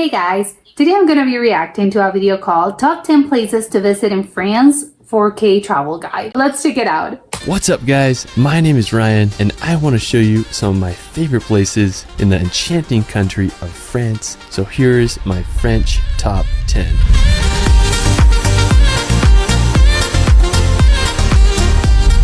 Hey guys, today I'm going to be reacting to a video called Top 10 Places to Visit in France 4K Travel Guide. Let's check it out. What's up guys, my name is Ryan and I want to show you some of my favorite places in the enchanting country of France. So here's my French top 10.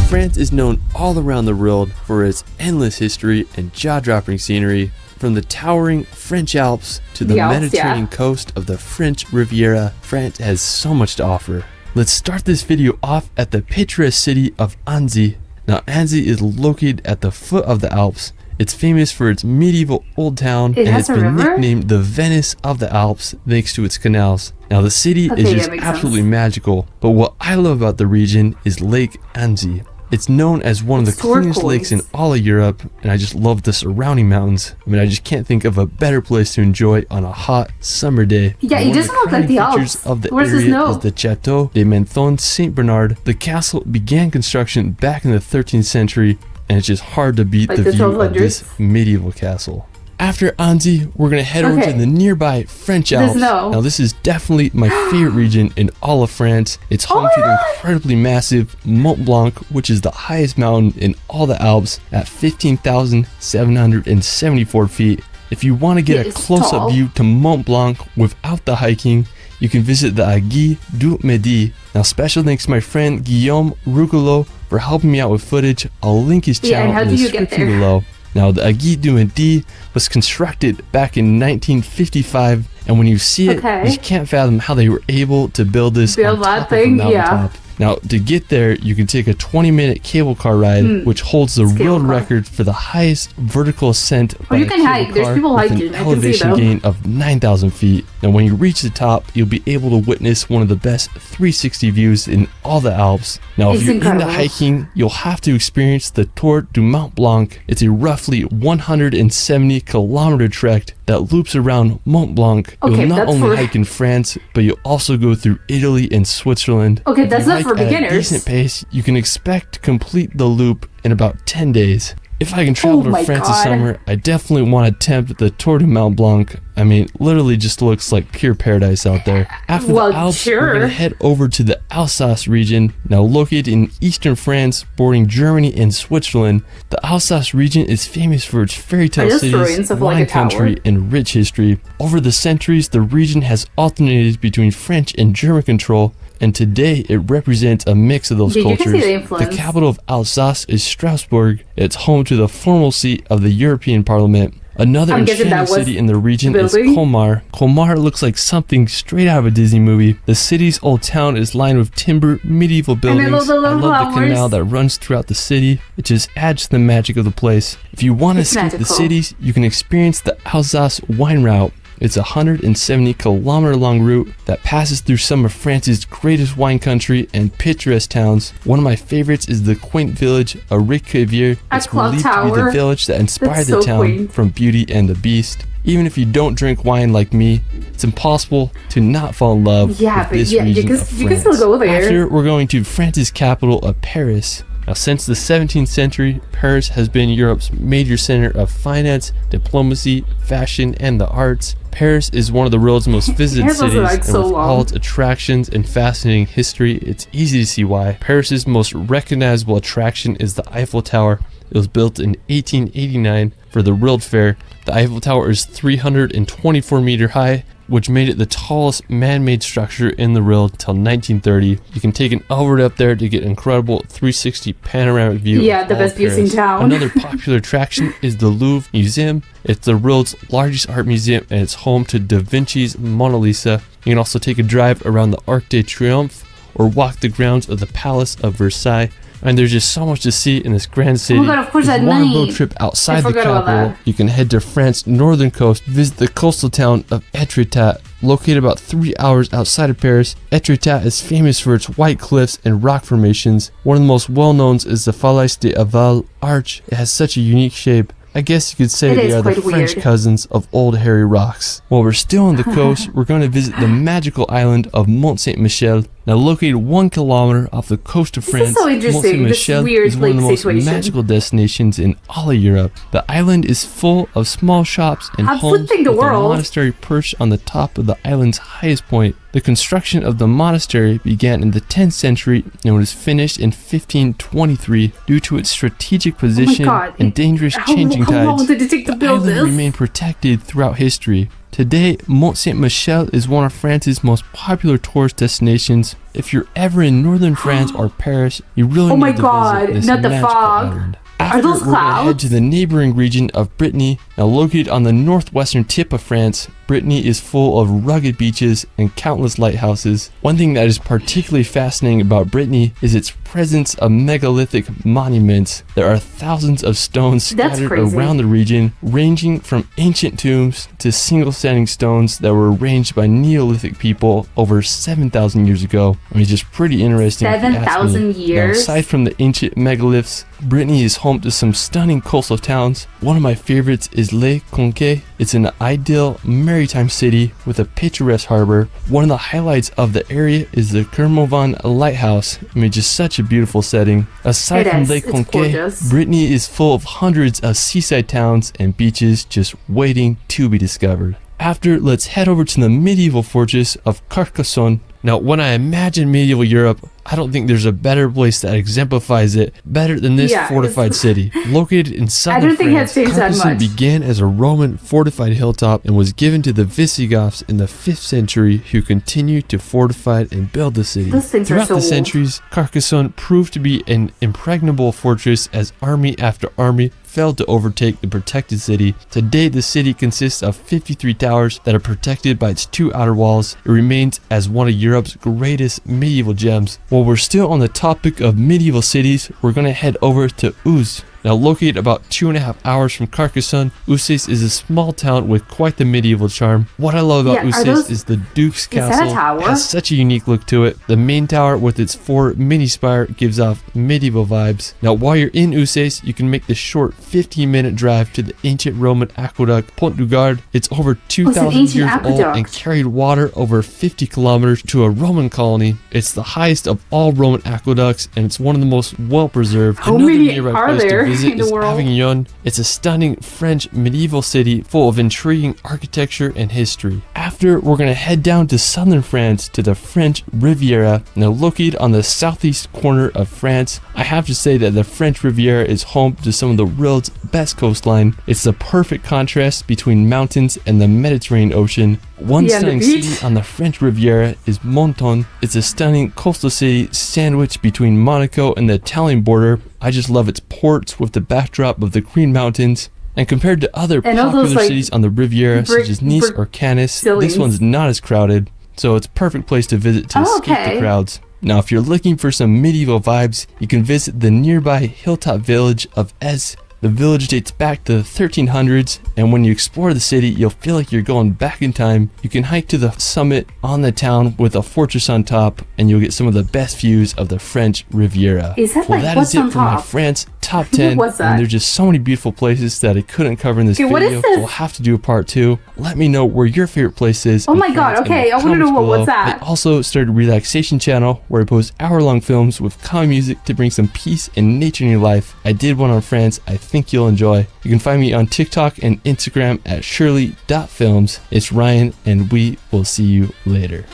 France is known all around the world for its endless history and jaw-dropping scenery. From the towering French Alps to the Mediterranean coast of the French Riviera, France has so much to offer. Let's start this video off at the picturesque city of Annecy. Now Annecy is located at the foot of the Alps. It's famous for its medieval old town and it's been nicknamed the Venice of the Alps thanks to its canals. Now the city is just absolutely magical, but what I love about the region is Lake Annecy. It's known as one of the cleanest lakes in all of Europe, and I just love the surrounding mountains. I mean, I just can't think of a better place to enjoy on a hot summer day. Yeah, it doesn't look like the Alps. Of the area is the Château de Menthon Saint Bernard. The castle began construction back in the 13th century, and it's just hard to beat the view of this medieval castle. After Annecy, we're going to head over to the nearby French Alps. Now this is definitely my favorite region in all of France. It's home to the incredibly massive Mont Blanc, which is the highest mountain in all the Alps at 15,774 feet. If you want to get a close-up view to Mont Blanc without the hiking, you can visit the Aiguille du Midi. Now special thanks to my friend Guillaume Rougelot for helping me out with footage. I'll link his channel in the description below. Now the Aiguille du Midi was constructed back in 1955, and when you see it, you can't fathom how they were able to build this on top of a mountaintop. Now to get there, you can take a 20-minute cable car ride, which holds the world record for the highest vertical ascent by a cable car with an elevation gain of 9,000 feet. Now when you reach the top, you'll be able to witness one of the best 360 views in all the Alps. Now if you're into hiking, you'll have to experience the Tour du Mont Blanc. It's a roughly 170-kilometer trek that loops around Mont Blanc. You'll not only hike in France, but you'll also go through Italy and Switzerland. Okay, that's not for beginners. At a decent pace, you can expect to complete the loop in about 10 days. If I can travel to France this summer, I definitely want to attempt the Tour de Mont Blanc. I mean, literally just looks like pure paradise out there. After the Alps, we're going to head over to the Alsace region. Now located in eastern France, bordering Germany and Switzerland, the Alsace region is famous for its fairy tale cities, wine country, and rich history. Over the centuries, the region has alternated between French and German control, and today it represents a mix of those cultures. The capital of Alsace is Strasbourg. It's home to the formal seat of the European Parliament. Another enchanting city in the region is Colmar. Colmar looks like something straight out of a Disney movie. The city's old town is lined with timber, medieval buildings. I love the canal that runs throughout the city. It just adds to the magic of the place. If you want to escape the cities, you can experience the Alsace wine route. It's a 170-kilometer long route that passes through some of France's greatest wine country and picturesque towns. One of my favorites is the quaint village of Riquevier. It's believed to be the village that inspired the town from Beauty and the Beast. Even if you don't drink wine like me, it's impossible to not fall in love with this region of France. You can still go there. After, we're going to France's capital of Paris. Now, since the 17th century, Paris has been Europe's major center of finance, diplomacy, fashion, and the arts. Paris is one of the world's most visited cities, and with all its attractions and fascinating history, it's easy to see why. Paris's most recognizable attraction is the Eiffel Tower. It was built in 1889 for the World Fair. The Eiffel Tower is 324 meters high, which made it the tallest man-made structure in the world until 1930. You can take an elevator up there to get an incredible 360 panoramic view. Yeah, the best views in town. Another popular attraction is the Louvre Museum. It's the world's largest art museum, and it's home to Da Vinci's Mona Lisa. You can also take a drive around the Arc de Triomphe or walk the grounds of the Palace of Versailles. And there's just so much to see in this grand city. If you want a road trip outside the capital, you can head to France's northern coast, visit the coastal town of Etretat. Located about 3 hours outside of Paris, Etretat is famous for its white cliffs and rock formations. One of the most well-known is the Falaise d'Aval Arch. It has such a unique shape. I guess you could say they are the French cousins of old hairy rocks. While we're still on the coast, we're going to visit the magical island of Mont Saint-Michel. Now located 1 kilometer off the coast of France, so interesting, Mont this Saint-Michel weird is one of the lake most situation. magical destinations in all of Europe. The island is full of small shops and I'm homes flipping the with world. a monastery perched on the top of the island's highest point. The construction of the monastery began in the 10th century and was finished in 1523 due to its strategic position God. and dangerous changing How long tides. did it take to The build island this? remained protected throughout history. Today, Mont Saint-Michel is one of France's most popular tourist destinations. If you're ever in northern France or Paris, you really Oh my need to God, visit this not the magical fog. island. Are those we're gonna head clouds? to the neighboring region of Brittany. Now located on the northwestern tip of France, Brittany is full of rugged beaches and countless lighthouses. One thing that is particularly fascinating about Brittany is its presence of megalithic monuments. There are thousands of stones That's scattered crazy. around the region, ranging from ancient tombs to single standing stones that were arranged by Neolithic people over 7,000 years ago. I mean, just pretty interesting. if you ask me. 7,000 years? Now, aside from the ancient megaliths, Brittany is home to some stunning coastal towns. One of my favorites is Les Conques. It's an ideal maritime city with a picturesque harbor. One of the highlights of the area is the Kermovan Lighthouse. I mean, just such a beautiful setting. Aside It from is. Les It's Conques, gorgeous. Brittany is full of hundreds of seaside towns and beaches just waiting to be discovered. After, let's head over to the medieval fortress of Carcassonne. Now, when I imagine medieval Europe, I don't think there's a better place that exemplifies it better than this Yeah, fortified it's- city. Located in southern don't think France, it's changed that Carcassonne much. began as a Roman fortified hilltop and was given to the Visigoths in the 5th century, who continued to fortify and build the city. Those things are Throughout so the old. centuries, Carcassonne proved to be an impregnable fortress as army after army failed to overtake the protected city. Today, the city consists of 53 towers that are protected by its 2 outer walls. It remains as one of Europe's greatest medieval gems. While we're still on the topic of medieval cities, we're going to head over to Uzes. Now located about 2.5 hours from Carcassonne, Uzes is a small town with quite the medieval charm. What I love about Yeah, are Uzes those- is the Duke's that a Castle tower? has such a unique look to it. The main tower with its 4 mini spire gives off medieval vibes. Now while you're in Uzes, you can make the short 15-minute drive to the ancient Roman aqueduct Pont du Gard. It's over 2,000 ancient years old aqueduct. and carried water over 50 kilometers to a Roman colony. It's the highest of all Roman aqueducts and it's one of the most well preserved. How Another many nearby are place there to visit in the is world? Avignon. It's a stunning French medieval city full of intriguing architecture and history. After, we're going to head down to southern France to the French Riviera. Now located on the southeast corner of France, I have to say that the French Riviera is home to some of the world's best coastline. It's the perfect contrast between mountains and the Mediterranean Ocean. One Yeah, the stunning beach. city on the French Riviera is Menton. It's a stunning coastal city sandwiched between Monaco and the Italian border. I just love its ports with the backdrop of the Green Mountains. And compared to other And all popular those, like, cities on the Riviera, brick- such as Nice brick or Cannes, this buildings. one's not as crowded. So it's a perfect place to visit to Oh, escape okay. the crowds. Now, if you're looking for some medieval vibes, you can visit the nearby hilltop village of Ez. The village dates back to the 1300s, and when you explore the city, you'll feel like you're going back in time. You can hike to the summit on the town with a fortress on top, and you'll get some of the best views of the French Riviera. Is that well, like- that what's is it on for my top? France top 10. What's that? And there's just so many beautiful places that I couldn't cover in this Okay, what video, is this? so we'll have to do a part 2. Let me know where your favorite place is. Oh in my God, France in okay, the I wanna know comments what's below. that? I also started a relaxation channel where I post hour-long films with calm music to bring some peace and nature in your life. I did one on France. I think you'll enjoy. You can find me on TikTok and Instagram at shirley.films. It's Ryan, and we will see you later.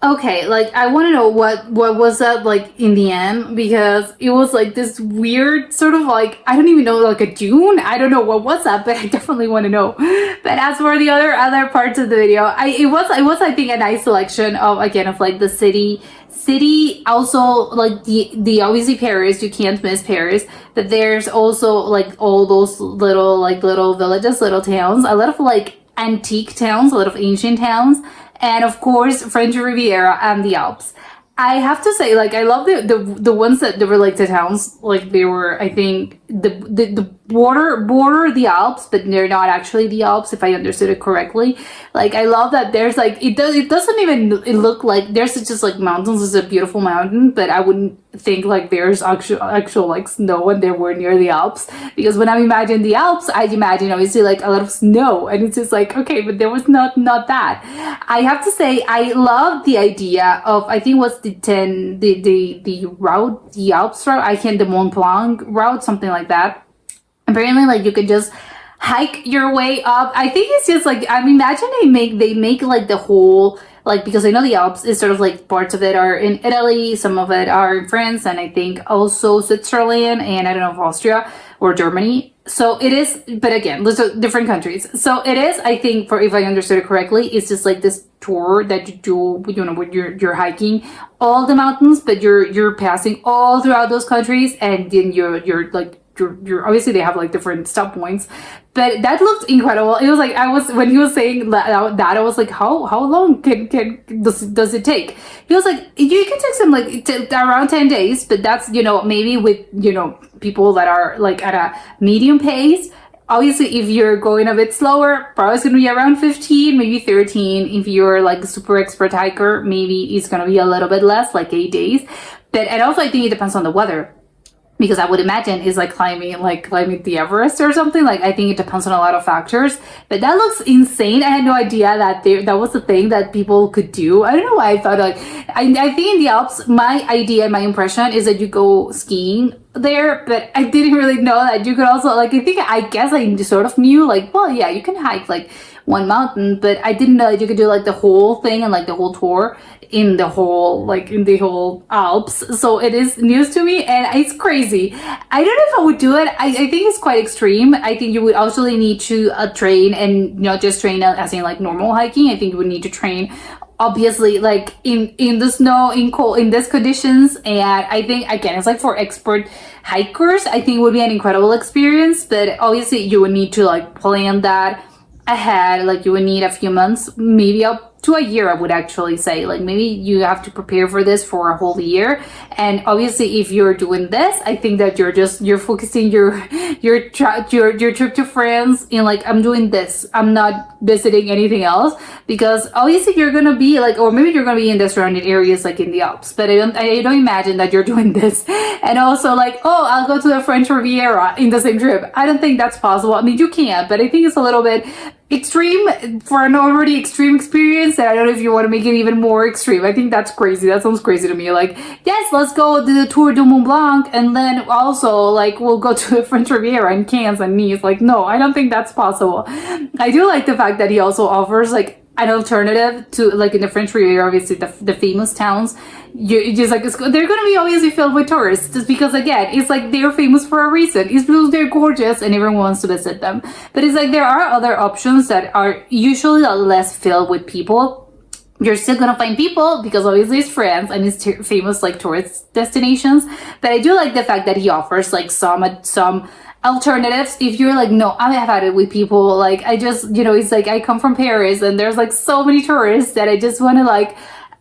Okay, like I want to know what was that like in the end, because it was like this weird sort of like, I don't even know, like a dune. I don't know what was that, but I definitely want to know. But as for the other parts of the video, it was I think a nice selection of, again, of like the city also, like the obviously Paris, you can't miss Paris, but there's also like all those little villages, little towns, a lot of like antique towns, a lot of ancient towns, and of course French Riviera and the Alps. I have to say, like, I love the ones that they were like the towns, like they were, I think the border the Alps, but they're not actually the Alps, if I understood it correctly. Like, I love that there's like, it doesn't even look like there's just like mountains. It's a beautiful mountain, but I wouldn't think like there's actual like snow and they were near the Alps, because when I imagine the Alps, I imagine obviously like a lot of snow, and it's just like, okay, but there was not that. I have to say, I love the idea of, I think what's the route, the Alps route, the Mont Blanc route, something like that. Apparently, like, you could just hike your way up. I think it's just like, I imagine they make like the whole, like, because I know the Alps is sort of like parts of it are in Italy, some of it are in France, and I think also Switzerland, and I don't know if Austria or Germany. So it is, but again, those are different countries. So it is, I think, for, if I understood it correctly, it's just like this tour that you do, you know, when you're hiking all the mountains, but you're passing all throughout those countries, and then you're like, you're obviously they have like different stop points, but that looked incredible. It was like, when he was saying that I was like, how long does it take? He was like, you can take some like around 10 days, but that's, you know, maybe with, you know, people that are like at a medium pace. Obviously, if you're going a bit slower, probably it's going to be around 15, maybe 13. If you're like a super expert hiker, maybe it's going to be a little bit less, like 8 days. But, and also I think it depends on the weather, because I would imagine is like climbing the Everest or something. Like, I think it depends on a lot of factors, but that looks insane. I had no idea that that was a thing that people could do. I don't know why I thought, like, I think in the Alps, my idea, my impression is that you go skiing there, but I didn't really know that you could also, like, I guess I sort of knew, like, well, yeah, you can hike like one mountain, but I didn't know that you could do like the whole thing and like the whole tour in the whole Alps. So it is news to me, and it's crazy. I don't know if I would do it. I think it's quite extreme. I think you would also need to train, and not just train as in like normal hiking. I think you would need to train obviously like in the snow, in these conditions. And I think, again, it's like for expert hikers, I think it would be an incredible experience, but obviously you would need to like plan that ahead. Like, you would need a few months, maybe up to a year, I would actually say. Like, maybe you have to prepare for this for a whole year. And obviously, if you're doing this, I think that you're focusing your trip to France in like, I'm doing this, I'm not visiting anything else, because obviously you're gonna be like, or maybe you're gonna be in the surrounding areas like in the Alps, but I don't imagine that you're doing this and also like, oh, I'll go to the French Riviera in the same trip. I don't think that's possible. I mean, you can, but I think it's a little bit extreme for an already extreme experience, and I don't know if you want to make it even more extreme. I think that's crazy. That sounds crazy to me. Like, yes, let's go to the Tour du Mont Blanc, and then also like we'll go to the French Riviera and Cannes and Nice. Like, no, I don't think that's possible. I do like the fact that he also offers like an alternative to, like, in the French Riviera, obviously the famous towns, you just like, they're going to be obviously filled with tourists, just because, again, it's like they're famous for a reason. It's because they're gorgeous and everyone wants to visit them. But it's like there are other options that are usually less filled with people. You're still gonna find people because obviously it's France and it's famous like tourist destinations. But I do like the fact that he offers like some alternatives. If you're like, no, I have had it with people, like, I just, you know, it's like I come from Paris and there's like so many tourists that I just want to like,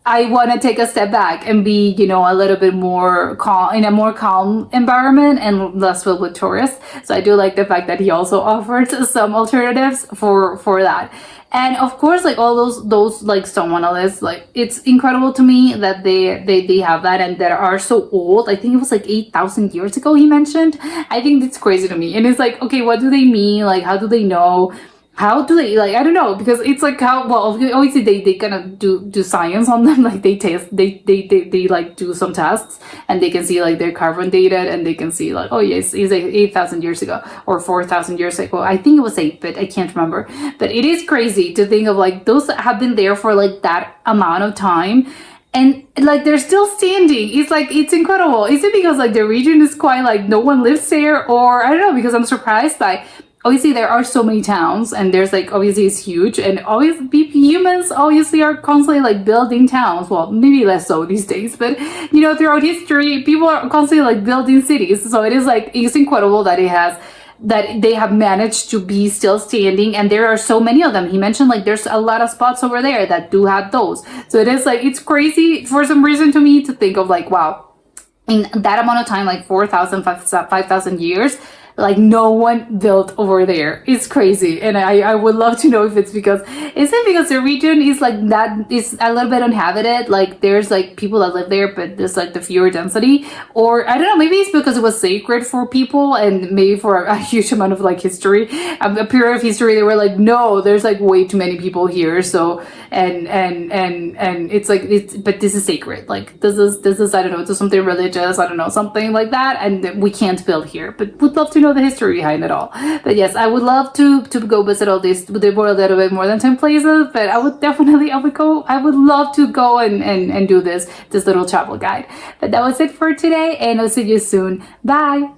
I want to take a step back and be, you know, a little bit more calm, in a more calm environment and less filled with tourists. So I do like the fact that he also offered some alternatives for that. And of course, like all those like stone monoliths, like it's incredible to me that they have that and that are so old. I think it was like 8,000 years ago he mentioned. I think that's crazy to me. And it's like, okay, what do they mean? Like, how do they know? How do they, like, I don't know, because it's like how, well, obviously they kind of do science on them, like they test, they like do some tests and they can see like they're carbon dated and they can see like, oh yes, it's like 8,000 years ago or 4,000 years ago. I think it was 8, but I can't remember. But it is crazy to think of like those have been there for like that amount of time. And like they're still standing. It's like, it's incredible. Is it because like the region is quite like no one lives there, or I don't know, because I'm surprised by, obviously there are so many towns and there's like, obviously it's huge, and always humans obviously are constantly like building towns. Well, maybe less so these days, but you know, throughout history people are constantly like building cities. So it is like, it's incredible that they have managed to be still standing, and there are so many of them. He mentioned like there's a lot of spots over there that do have those. So it is like, it's crazy for some reason to me to think of like, wow, in that amount of time, like 4,000, 5,000 years, like no one built over there. It's crazy, and I would love to know if it's because the region is like that, is a little bit uninhabited, like there's like people that live there but there's like the fewer density, or I don't know, maybe it's because it was sacred for people and maybe for a huge amount of like history, a period of history, they were like, no, there's like way too many people here, so and it's like, it's, but this is sacred, like this is I don't know, it's something religious, I don't know, something like that, and we can't build here, but would love to know the history behind it all. But yes, I would love to go visit all this. They were a little bit more than 10 places, but I would love to go and do this little travel guide. But that was it for today, and I'll see you soon. Bye.